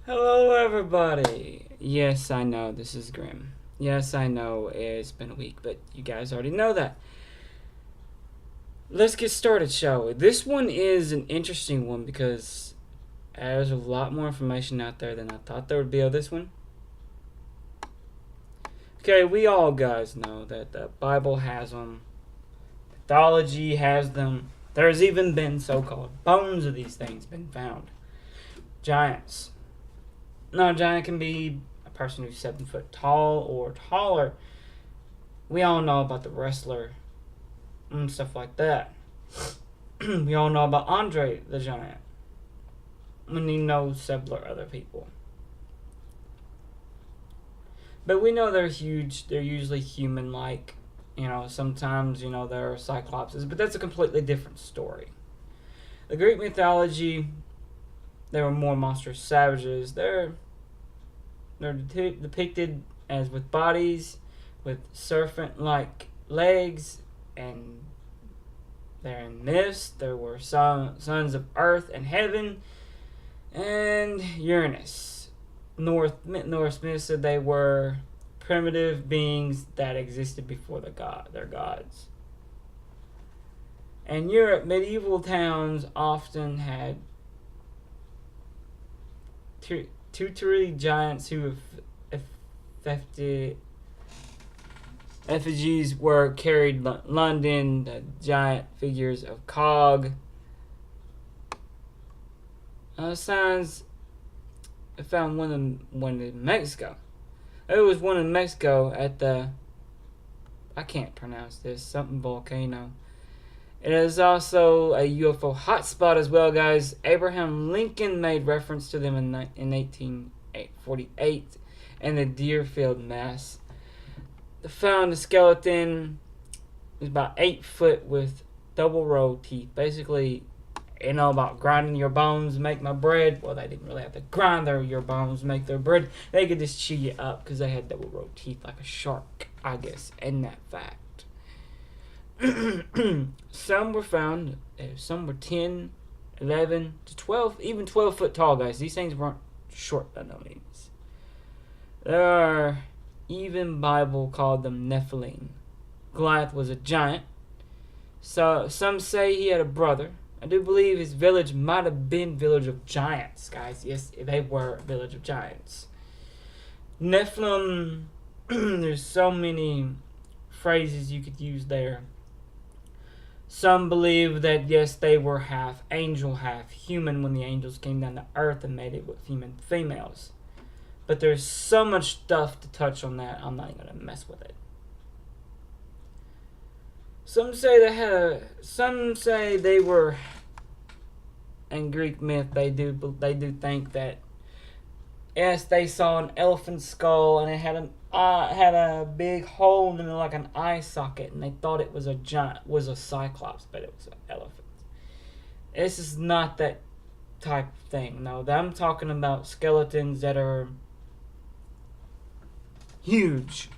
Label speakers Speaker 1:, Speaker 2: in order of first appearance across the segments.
Speaker 1: Hello, everybody. Yes, I know this is grim. Yes, I know it's been a week, but you guys already know that. Let's get started, shall we? This one is an interesting one because there's a lot more information out there than I thought there would be on this one. Okay, we all guys know that the Bible has them, mythology has them. There's even been so-called bones of these things been found. Giants. Now, a giant can be a person who's 7 foot tall or taller. We all know about the wrestler and stuff like that. We all know about Andre the Giant. And you know several other people. But we know they're huge. They're usually human-like. Sometimes, there are cyclopses. But that's a completely different story. The Greek mythology, they were more monstrous savages. They're depicted as with bodies, with serpent-like legs, and they're in myths. There were sons of Earth and Heaven, and Uranus. Norse myths said they were primitive beings that existed before their gods. In Europe, medieval towns often had tutelary giants who affected effigies were carried. London, the giant figures of Cog. Signs. I found one in Mexico. There was one in Mexico at the. I can't pronounce this. Something volcano. It is also a UFO hotspot as well, guys. Abraham Lincoln made reference to them in 1848 in the Deerfield, Mass. They found a skeleton. It was about 8 foot with double row teeth. Basically, about grinding your bones to make my bread. Well, they didn't really have to grind your bones to make their bread. They could just chew you up because they had double row teeth like a shark, I guess, in that fact. Some were found, some were 10, 11 to 12, even 12 foot tall, guys. These things weren't short by no means. There are even Bible called them Nephilim. Goliath was a giant. So some say he had a brother. I do believe his village might have been village of giants, guys. Yes, they were a village of giants. Nephilim, there's so many phrases you could use there. Some believe that, yes, they were half angel, half human when the angels came down to earth and made it with human females. But there's so much stuff to touch on that, I'm not even going to mess with it. Some say they were, in Greek myth, they do think that, yes, they saw an elephant skull and it had a big hole in it like an eye socket, and they thought it was a cyclops, but it was an elephant. This is not that type of thing. No, I'm talking about skeletons that are huge.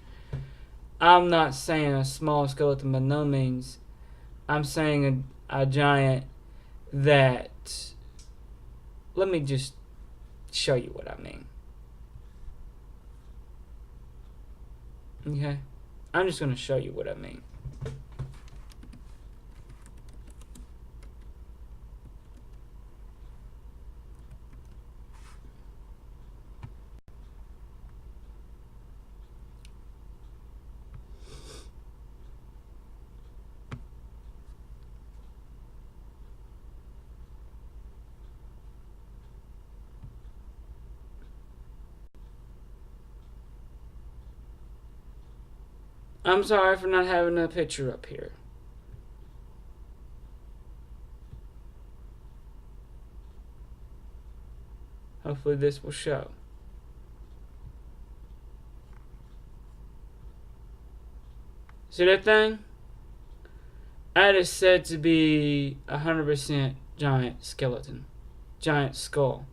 Speaker 1: I'm not saying a small skeleton by no means. I'm saying a giant that. Let me just show you what I mean. Okay? I'm just going to show you what I mean. I'm sorry for not having a picture up here. Hopefully this will show. See that thing? That is said to be 100% giant skeleton. Giant skull.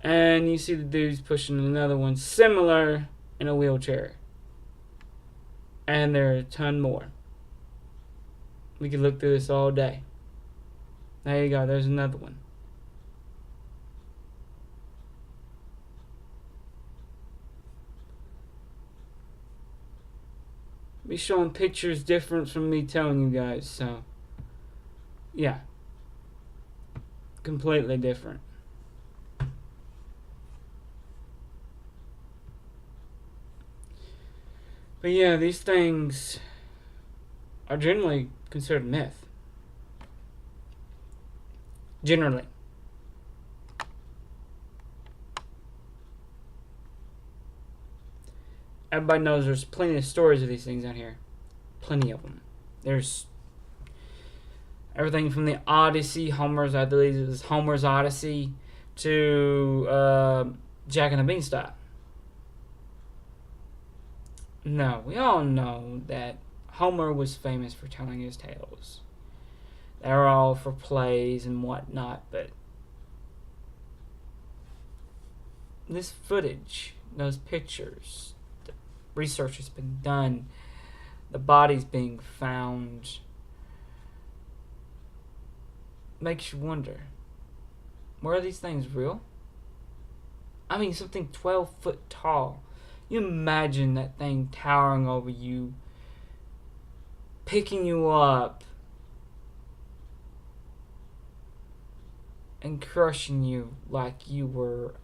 Speaker 1: And you see the dude's pushing another one similar in a wheelchair. And there are a ton more. We could look through this all day. There you go. There's another one. be showing pictures different from me telling you guys. So, yeah. Completely different. But yeah, these things are generally considered myth. Generally. Everybody knows there's plenty of stories of these things out here. Plenty of them. There's everything from the Odyssey, I believe it was Homer's Odyssey, to Jack and the Beanstalk. No, we all know that Homer was famous for telling his tales. They were all for plays and whatnot, but this footage, those pictures, the research has been done, the bodies being found, makes you wonder, were these things real? I mean, something 12 foot tall. You imagine that thing towering over you, picking you up, and crushing you like you were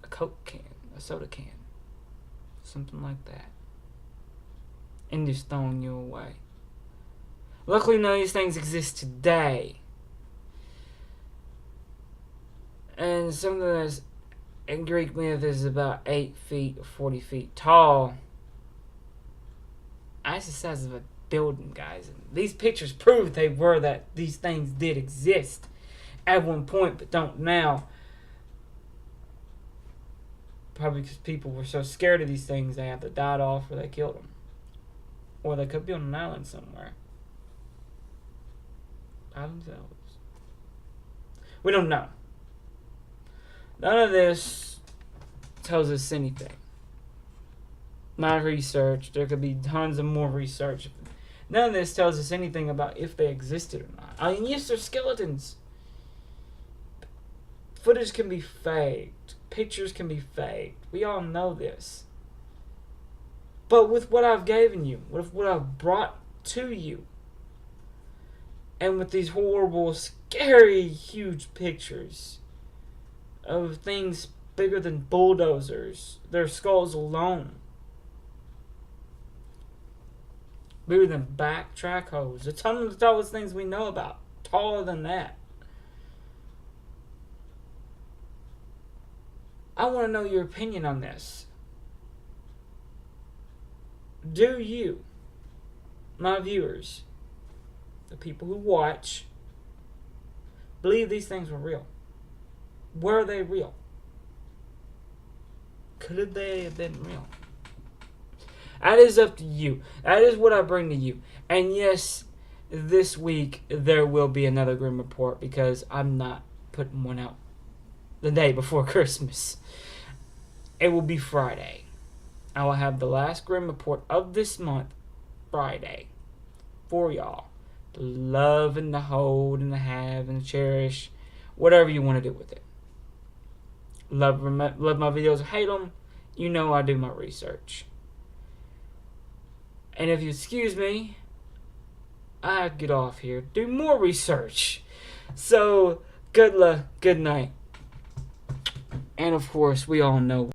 Speaker 1: a Coke can, a soda can, something like that, and just throwing you away. Luckily, none of these things exist today. And something that's in Greek myth is about 8 feet or 40 feet tall. That's the size of a building, guys. And these pictures prove that these things did exist at one point, but don't now. Probably because people were so scared of these things, they either died off or they killed them. Or they could be on an island somewhere by themselves. We don't know. None of this tells us anything. Not research. There could be tons of more research. None of this tells us anything about if they existed or not. I mean, yes, they're skeletons. Footage can be faked. Pictures can be faked. We all know this. But with what I've given you, with what I've brought to you, and with these horrible, scary, huge pictures of things bigger than bulldozers, their skulls alone, bigger than backtrack hoes, a ton of the tallest things we know about, taller than that. I want to know your opinion on this. Do you, my viewers, the people who watch, believe these things were real? Were they real? Could they have been real? That is up to you. That is what I bring to you. And yes, this week there will be another Grim Report because I'm not putting one out the day before Christmas. It will be Friday. I will have the last Grim Report of this month, Friday, for y'all. To love and to hold and to have and to cherish, whatever you want to do with it. Love my videos or hate them, you know I do my research. And if you excuse me, I get off here, do more research. So, good luck, good night. And of course, we all know